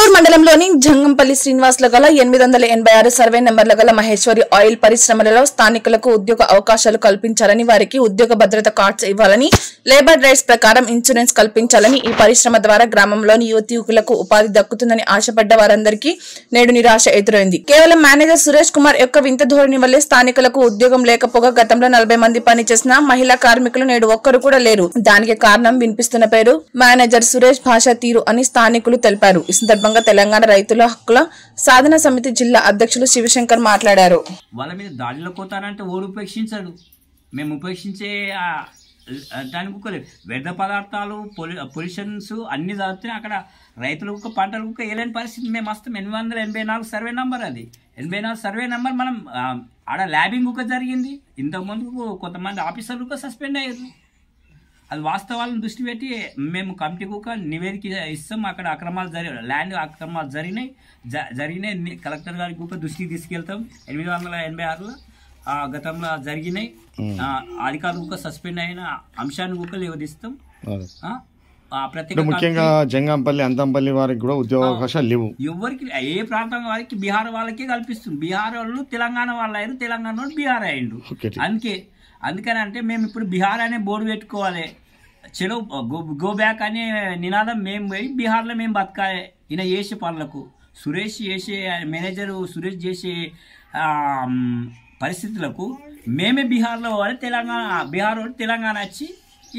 తాండూర్ మండలంలోని జంగంపల్లి శ్రీనివాస్ లో గల 886 సర్వే నెంబర్ల గల మహేశ్వరి ఆయిల్ పరిశ్రమలలో స్థానికులకు ఉద్యోగ అవకాశాలు కల్పించాలని, వారికి ఉద్యోగ భద్రత కార్డ్స్ ఇవ్వాలని, లేబర్ రైట్స్ ప్రకారం ఇన్సూరెన్స్ కల్పించాలని, ఈ పరిశ్రమ ద్వారా గ్రామంలోని యువతీయుకులకు ఉపాధి దక్కుతుందని ఆశపడ్డ వారందరికీ నేడు నిరాశ ఎదురైంది. కేవలం మేనేజర్ సురేష్ కుమార్ యొక్క వింత ధోరణి వల్లే స్థానికులకు ఉద్యోగం లేకపోగా గతంలో 40 మంది పనిచేసిన మహిళా కార్మికులు నేడు ఒక్కరు కూడా లేరు. దానికి కారణం వినిపిస్తున్న పేరు మేనేజర్ సురేష్ భాష తీరు అని స్థానికులు తెలిపారు. ఈ సందర్భంగా తెలంగాణ రైతుల హక్కుల సాధన సమితి జిల్లా అధ్యక్షులు శివశంకర్ మాట్లాడారు. వాళ్ళ మీద దాడిలో పోతానంటే ఓడు ఉపేక్షించాడు. మేము ఉపేక్షించే దానికి ఒక వ్యర్థ పదార్థాలు పొల్యూషన్స్ అన్ని చదివితే అక్కడ రైతులకు పంటలకు వేయలేని పరిస్థితి. మేము వస్తాం 884 సర్వే నెంబర్, అది 84 సర్వే నెంబర్. మనం ఆడ ల్యాబింగ్ ఒక జరిగింది. ఇంతకుముందు కొంతమంది ఆఫీసర్లు సస్పెండ్ అయ్యారు. అది వాస్తవాలను దృష్టి పెట్టి మేము కమిటీకి ఒక నివేదిక ఇస్తాం. అక్కడ అక్రమాలు ల్యాండ్ అక్రమాలు జరిగినాయి కలెక్టర్ గారికి ఒక దృష్టికి తీసుకెళ్తాం. 886లో గతంలో జరిగినాయి. అధికారులు ఒక సస్పెండ్ అయిన అంశాన్ని ఒక లేవదీస్తాం. ముఖ్యంగా జంగంపల్లి అంతంపల్లి వారికి కూడా ఉద్యోగ అవకాశాలు లేవు. ఎవరికి ఏ ప్రాంతం వారికి బీహార్ వాళ్ళకే కల్పిస్తుంది. బీహార్ వాళ్ళు తెలంగాణ వాళ్ళు అయ్యారు, తెలంగాణ వాళ్ళు బీహార్ అయ్యిండు. అందుకని అంటే మేము ఇప్పుడు బీహార్ అనే బోర్డు పెట్టుకోవాలి. చలో గో బ్యాక్ అనే నినాదం మేము పోయి బీహార్లో మేము బతకాలి. ఈయన చేసే పనులకు సురేష్ చేసే మేనేజరు సురేష్ చేసే పరిస్థితులకు మేమే బీహార్లో పోవాలి. బీహార్ వాడు తెలంగాణ వచ్చి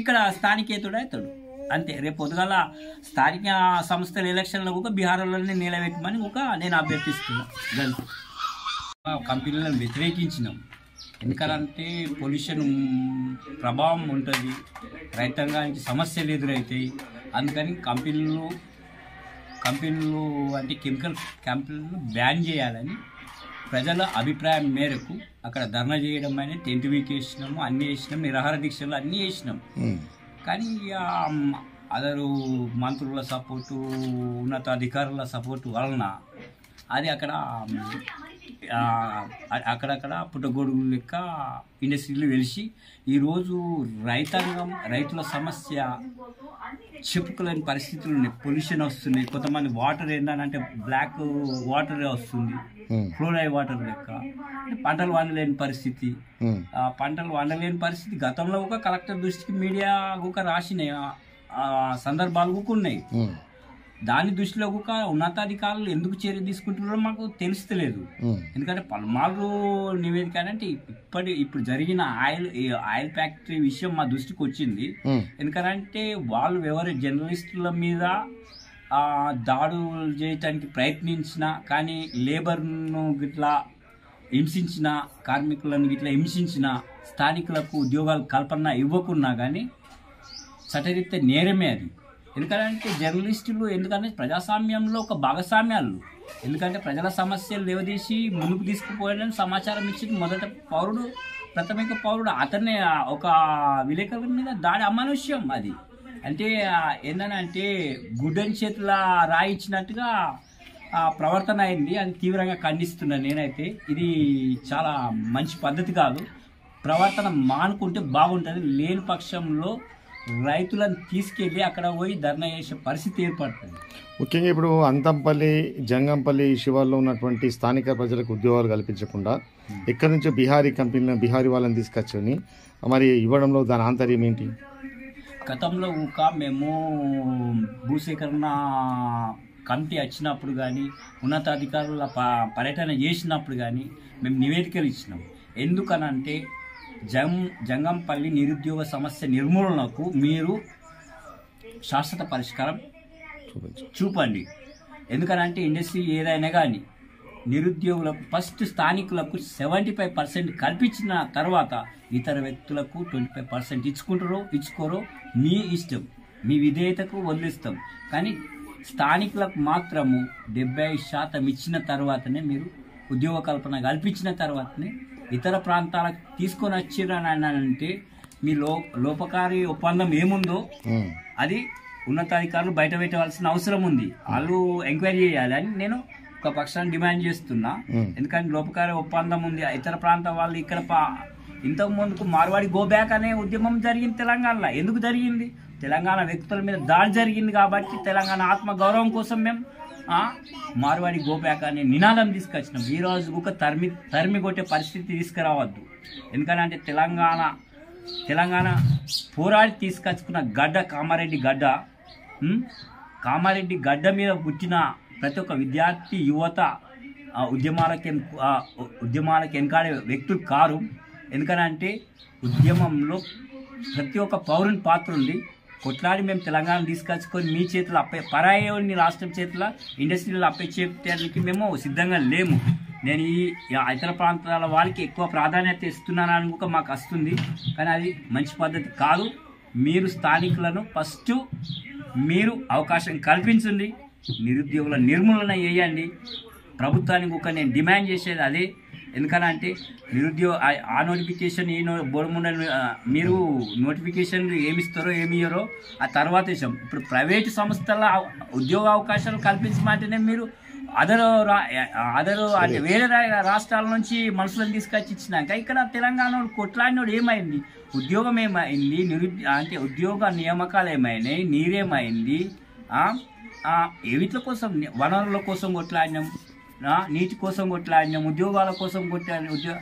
ఇక్కడ స్థానికేతుడు అవుతాడు అంతే. రేపు పొద్దుగాల స్థానిక సంస్థల ఎలక్షన్లో ఒక బీహార్లోనే నిలబెట్టమని ఒక నేను అభ్యర్థిస్తున్నాను. కంపెనీలను వ్యతిరేకించినాం. ఎందుకంటే పొల్యూషన్ ప్రభావం ఉంటుంది, రైతాంగానికి సమస్యలు ఎదురవుతాయి. అందుకని కంపెనీలు అంటే కెమికల్ కంపెనీలను బ్యాన్ చేయాలని ప్రజల అభిప్రాయం మేరకు అక్కడ ధర్నా చేయడం అనేది 10th వీక్ వేసినాము, అన్నీ వేసినాం, నిరాహార దీక్షలు అన్నీ వేసినాం. కానీ అదరు మంత్రుల సపోర్టు, ఉన్నతాధికారుల సపోర్టు వలన అది అక్కడక్కడ పుట్టగొడుగులు లెక్క ఇండస్ట్రీలు వెలిసి ఈరోజు రైతుల సమస్య చెప్పుకోలేని పరిస్థితులు ఉన్నాయి. పొల్యూషన్ వస్తుంది. కొంతమంది వాటర్ ఏంటంటే బ్లాక్ వాటర్ వస్తుంది, ఫ్లోరైడ్ వాటర్ లెక్క. పంటలు వండలేని పరిస్థితి. గతంలో ఒక కలెక్టర్ దృష్టికి మీడియా ఒక రాసిన సందర్భాలు ఉన్నాయి. దాని దృష్టిలో ఒక ఉన్నతాధికారులు ఎందుకు చర్య తీసుకుంటున్నారో మాకు తెలుస్తలేదు. ఎందుకంటే పలుమార్లు నివేదిక అంటే ఇప్పుడు జరిగిన ఆయిల్ ఫ్యాక్టరీ విషయం మా దృష్టికి వచ్చింది. ఎందుకంటే వాళ్ళు ఎవరు జర్నలిస్టుల మీద దాడులు చేయటానికి ప్రయత్నించిన, కానీ లేబర్ను గిట్లా హింసించిన, కార్మికులను గిట్లా హింసించిన, స్థానికులకు ఉద్యోగాలు కల్పన ఇవ్వకున్నా కానీ చట్టరీత్యా నేరమే అది. ఎందుకంటే జర్నలిస్టులు ప్రజాస్వామ్యంలో ఒక భాగస్వామ్యాలు. ఎందుకంటే ప్రజల సమస్యలు లేవదీసి ముందుకు తీసుకుపోయాలని సమాచారం ఇచ్చింది మొదట ప్రాథమిక పౌరుడు. అతన్ని ఒక విలేకరుల మీద దాడి అమానుష్యం. అది అంటే ఏంటంటే గుడ్డని చేతుల రాయించినట్టుగా ప్రవర్తన అయింది. అది తీవ్రంగా ఖండిస్తున్నాను నేనైతే. ఇది చాలా మంచి పద్ధతి కాదు. ప్రవర్తన మానుకుంటే బాగుంటుంది. లేని పక్షంలో రైతులను తీసుకెళ్ళి అక్కడ పోయి ధర్నా చేసే పరిస్థితి ఏర్పడుతుంది. ముఖ్యంగా ఇప్పుడు అంతంపల్లి, జంగంపల్లి శివార్లో ఉన్నటువంటి స్థానిక ప్రజలకు ఉద్యోగాలు కల్పించకుండా ఎక్కడి నుంచో బిహారీ వాళ్ళని తీసుకొచ్చుని మరి ఇవ్వడంలో దాని ఆంతర్యం ఏంటి? గతంలో మేము భూసేకరణ కమిటీ వచ్చినప్పుడు కానీ, ఉన్నతాధికారుల పర్యటన చేసినప్పుడు కానీ మేము నివేదికలు ఇచ్చినాం. ఎందుకనంటే జంగంపల్లి నిరుద్యోగ సమస్య నిర్మూలనకు మీరు శాశ్వత పరిష్కారం చూపండి. ఎందుకనంటే ఇండస్ట్రీ ఏదైనా కానీ నిరుద్యోగులకు ఫస్ట్ స్థానికులకు 75% కల్పించిన తర్వాత ఇతర వ్యక్తులకు 25% ఇచ్చుకోరో మీ ఇష్టం, మీ విధేయతకు వదిలిస్తాం. కానీ స్థానికులకు మాత్రము 70% ఇచ్చిన తర్వాతనే మీరు ఉద్యోగ కల్పన కల్పించిన తర్వాతనే ఇతర ప్రాంతాలకు తీసుకొని వచ్చిరంటే మీ లోపకారి ఒప్పందం ఏముందో అది ఉన్నతాధికారులు బయట పెట్టవలసిన అవసరం ఉంది. వాళ్ళు ఎంక్వైరీ చేయాలని నేను ఒక పక్షాన్ని డిమాండ్ చేస్తున్నా. ఎందుకంటే లోపకారి ఒప్పందం ఉంది. ఇతర ప్రాంతం వాళ్ళు ఇక్కడ ఇంతకు ముందుకు మార్వాడి గో బ్యాక్ అనే ఉద్యమం జరిగింది తెలంగాణలో. ఎందుకు జరిగింది? తెలంగాణ వ్యక్తుల మీద దాడి జరిగింది కాబట్టి తెలంగాణ ఆత్మ గౌరవం కోసం మేము మార్వాడి గోప్యాక అనే నినాదం తీసుకొచ్చినాం. ఈ రోజు ఒక తరిమి కొట్టే పరిస్థితి తీసుకురావద్దు. ఎందుకంటే తెలంగాణ పోరాడి తీసుకొచ్చుకున్న గడ్డ కామారెడ్డి గడ్డ. కామారెడ్డి గడ్డ మీద పుట్టిన ప్రతి ఒక్క విద్యార్థి యువత ఉద్యమాలకు వెనకాడే వ్యక్తులు కారు. ఎందుకనంటే ఉద్యమంలో ప్రతి ఒక్క పౌరుని పాత్ర ఉంది. కొట్లాడి మేము తెలంగాణ తీసుకొచ్చుకొని మీ చేతులు పరాయి రాష్ట్రం చేతుల ఇండస్ట్రీలో అప్పచెప్పడానికి మేము సిద్ధంగా లేము. నేను ఈ ఇతర ప్రాంతాల వాళ్ళకి ఎక్కువ ప్రాధాన్యత ఇస్తున్నానని కూడా మాకు వస్తుంది, కానీ అది మంచి పద్ధతి కాదు. మీరు స్థానికులను ఫస్ట్ మీరు అవకాశం కల్పించండి, నిరుద్యోగుల నిర్మూలన చేయండి. ప్రభుత్వానికి ఒక నేను డిమాండ్ చేసేది అదే. ఎందుకనంటే నిరుద్యోగ ఆ నోటిఫికేషన్ ఈ బోర్డు మీరు నోటిఫికేషన్ ఏమిస్తారో ఏమియ్యారో ఆ తర్వాత విషయం. ఇప్పుడు ప్రైవేటు సంస్థల ఉద్యోగ అవకాశాలు కల్పించమంటేనే మీరు అదరు అంటే వేరే రాష్ట్రాల నుంచి మనుషులను తీసుకొచ్చి ఇచ్చినాక ఇక్కడ తెలంగాణ కొట్లాడినోడు ఏమైంది, ఉద్యోగం ఏమైంది, అంటే ఉద్యోగ నియామకాలు ఏమైనాయి, నీరేమైంది, వీటి కోసం వనరుల కోసం కొట్లాడినాం, నీటి కోసం కొట్లాడినాం, ఉద్యోగాల కోసం కొట్లాడినాం.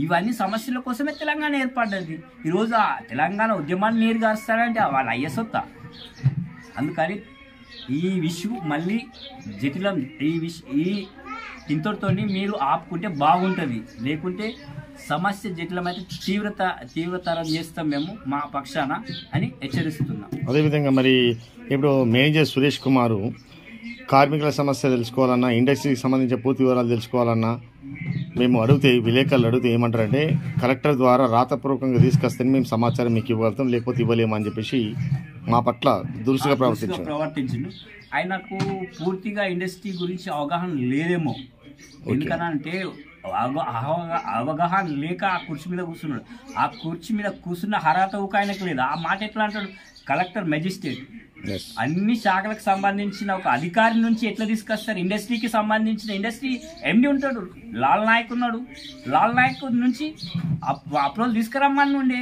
ఇవన్నీ సమస్యల కోసమే తెలంగాణ ఏర్పడ్డది. ఈరోజు ఆ తెలంగాణ ఉద్యమాన్ని నీరు గారుస్తారంటే వాళ్ళ అయ్యసొత్త. అందుకని ఈ విషయం మళ్ళీ జటిలం. ఈ ఇంతటితో మీరు ఆపుకుంటే బాగుంటుంది, లేకుంటే సమస్య జటిలమైతే తీవ్రతరం చేస్తాం మేము మా పక్షాన అని హెచ్చరిస్తున్నాం. అదేవిధంగా మరి ఇప్పుడు మేనేజర్ సురేష్ కుమారు కార్మికుల సమస్య తెలుసుకోవాలన్నా, ఇండస్ట్రీకి సంబంధించిన పూర్తి వివరాలు తెలుసుకోవాలన్నా మేము విలేకరులు అడిగితే ఏమంటారంటే కలెక్టర్ ద్వారా రాతపూర్వకంగా తీసుకొస్తే మేము సమాచారం మీకు ఇవ్వగలుగుతాం, లేకపోతే ఇవ్వలేము అని చెప్పేసి మా పట్ల దురుసుగా ప్రవర్తించిండు. ఆయనకు పూర్తిగా ఇండస్ట్రీ గురించి అవగాహన లేదేమో. ఎందుకనంటే అవగాహన లేక ఆ కుర్చీ మీద కూర్చున్నాడు. ఆ కుర్చీ మీద కూర్చున్న అర్హత ఒక ఆయనకు లేదు. ఆ మాట ఎట్లా అంటాడు? కలెక్టర్, మెజిస్ట్రేట్ అన్ని శాఖలకు సంబంధించిన ఒక అధికారి నుంచి ఎట్లా తీసుకొస్తారు? ఇండస్ట్రీకి సంబంధించిన ఇండస్ట్రీ ఎండి ఉంటాడు, లాల్ నాయక్ ఉన్నాడు. లాల్ నాయక్ నుంచి అప్రోల్ తీసుకురమ్మని ఉండే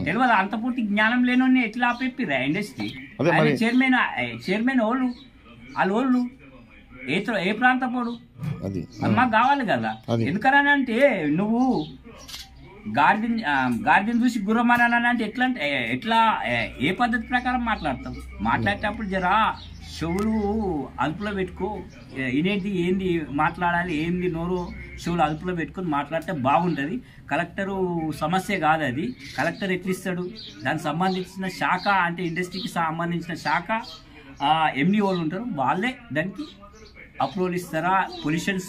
తెలియదు. అంత పూర్తి జ్ఞానం లేని ఎట్లా ఆపేపిరా ఇండస్ట్రీ? చైర్మన్ వాళ్ళు ఏ ప్రాంతపోడు మాకు కావాలి కదా. ఎందుకని అంటే నువ్వు గార్డెన్ చూసి గుర్రమని అంటే ఎట్లా ఏ పద్ధతి ప్రకారం మాట్లాడతావు? మాట్లాడేటప్పుడు జరా చెవులు అదుపులో పెట్టుకో. ఏంది మాట్లాడాలి, ఏంది నోరు చెవులు అదుపులో పెట్టుకొని మాట్లాడితే బాగుంటుంది. కలెక్టరు సమస్య కాదు అది. కలెక్టర్ ఎట్లిస్తాడు? దానికి సంబంధించిన శాఖ అంటే ఇండస్ట్రీకి సంబంధించిన శాఖ ఎండి వాళ్ళు ఉంటారు, వాళ్ళే దానికి అప్రూవల్ ఇస్తారా? పొల్యూషన్స్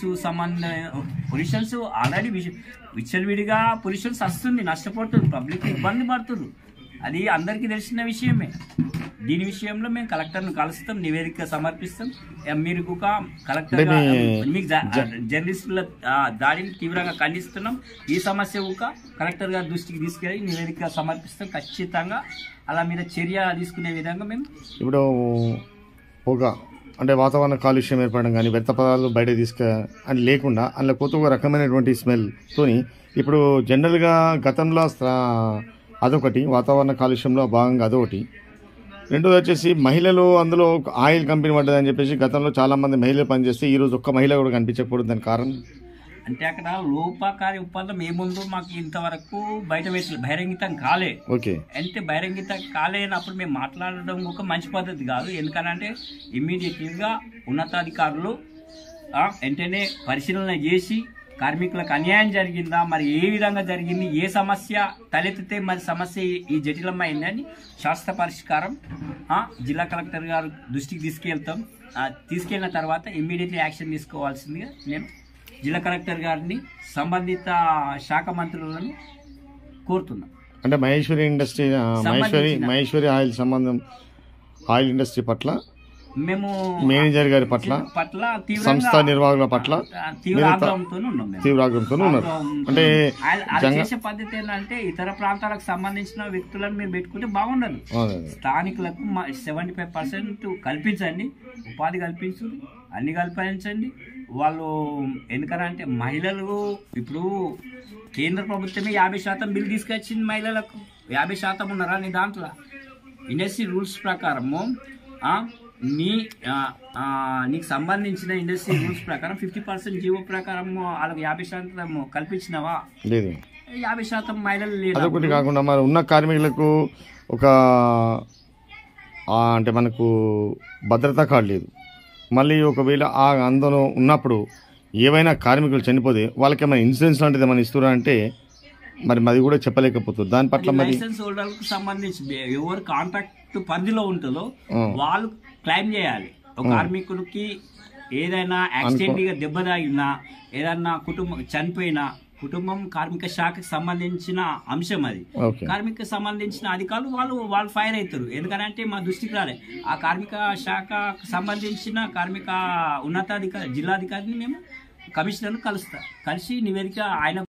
ఆల్రెడీ విచ్చలవిడిగా పొల్యూషన్స్ వస్తుంది, నష్టపోతుంది, పబ్లిక్ ఇబ్బంది పడుతుంది. అది అందరికీ తెలిసిన విషయమే. దీని విషయంలో మేము కలెక్టర్ను కలుస్తాం, నివేదిక సమర్పిస్తాం. మీరు కలెక్టర్ మీకు జర్నలిస్టుల దాడిని తీవ్రంగా ఖండిస్తున్నాం. ఈ సమస్య కలెక్టర్ గారి దృష్టికి తీసుకెళ్ళి నివేదిక సమర్పిస్తాం. ఖచ్చితంగా అలా మీద చర్య తీసుకునే విధంగా మేము ఇప్పుడు అంటే వాతావరణ కాలుష్యం ఏర్పడడం కానీ వ్యర్థ పదార్థాలు బయట అని లేకుండా అందులో కొత్త రకమైనటువంటి స్మెల్తోని ఇప్పుడు జనరల్గా గతంలో అదొకటి, వాతావరణ కాలుష్యంలో భాగంగా అదొకటి. రెండోది వచ్చేసి మహిళలు అందులో ఆయిల్ కంపెనీ పడ్డదని చెప్పేసి గతంలో చాలామంది మహిళలు పనిచేస్తే ఈరోజు ఒక్క మహిళ కూడా కనిపించకపోవడం దాని కారణం అంటే అక్కడ లోపకారి ఒప్పందం ఏముందో మాకు ఇంతవరకు బహిరంగితం కాలే. అంటే బహిరంగితం కాలేనప్పుడు మేము మాట్లాడడం ఒక మంచి పద్ధతి కాదు. ఎందుకనంటే ఇమ్మీడియట్గా ఉన్నతాధికారులు వెంటనే పరిశీలన చేసి కార్మికులకు అన్యాయం జరిగిందా, మరి ఏ విధంగా జరిగింది, ఏ సమస్య తలెత్తితే మరి సమస్య ఈ జటిలమైందని శాస్త్ర పరిష్కారం జిల్లా కలెక్టర్ గారు దృష్టికి తీసుకెళ్తాం. తీసుకెళ్ళిన తర్వాత ఇమ్మీడియట్లీ యాక్షన్ తీసుకోవాల్సిందిగా నేను జిల్లా కలెక్టర్ గారిని సంబంధిత శాఖ మంత్రులను కోరుతున్నాం. అంటే మహేశ్వరి ఆయిల్ ఇండస్ట్రీ పట్ల మేము మేనేజర్ గారి పట్ల సంస్థ నిర్వాహకుల పట్ల తీవ్ర ఆగ్రహంతో ఉన్నారు. అంటే చేసే పద్ధతి ఏంటంటే ఇతర ప్రాంతాలకు సంబంధించిన వ్యక్తులను మీరు పెట్టుకుంటే బాగుండదు. స్థానికులకు 75% కల్పించండి, ఉపాధి కల్పించండి, అన్ని కల్పించండి. వాళ్ళు ఎందుకనంటే మహిళలు ఇప్పుడు కేంద్ర ప్రభుత్వమే 50% బిల్ తీసుకొచ్చింది. మహిళలకు 50% ఉన్నారా నీ దాంట్లో? ఇండస్ట్రీ రూల్స్ ప్రకారము నీకు సంబంధించిన ఇండస్ట్రీ రూల్స్ ప్రకారం 50% జీవో ప్రకారం వాళ్ళకి 50% కల్పించినవా? లేదు. 50% మహిళలు లేదు. అదొకటి కాకుండా మరి ఉన్న కార్మికులకు ఒక అంటే మనకు భద్రతా కార్డు లేదు. మళ్ళీ ఒకవేళ ఆ అందులో ఉన్నప్పుడు ఏవైనా కార్మికులు చనిపోతే వాళ్ళకి ఏమైనా ఇన్సూరెన్స్ లాంటిది ఏమైనా ఇస్తున్నా అంటే మరి అది కూడా చెప్పలేకపోతుంది. దాని పట్ల మరి లైసెన్స్ హోల్డర్లకు సంబంధించి ఎవరు కాంట్రాక్ట్ పరిధిలో ఉంటుందో వాళ్ళు క్లెయిమ్ చేయాలి. ఒక కార్మికుడికి ఏదైనా యాక్సిడెంట్ గా దెబ్బ తాగినా, ఏదన్నా కుటుంబం చనిపోయినా, కుటుంబం కార్మిక శాఖకు సంబంధించిన అంశం అది. కార్మిక సంబంధించిన అధికారులు వాళ్ళు ఫైర్ అవుతారు. ఎందుకంటే మా దృష్టికి రాలే. ఆ కార్మిక శాఖకు సంబంధించిన కార్మిక ఉన్నతాధికారి జిల్లాధికారిని మేము కమిషనర్ను కలిసి నివేదిక ఆయన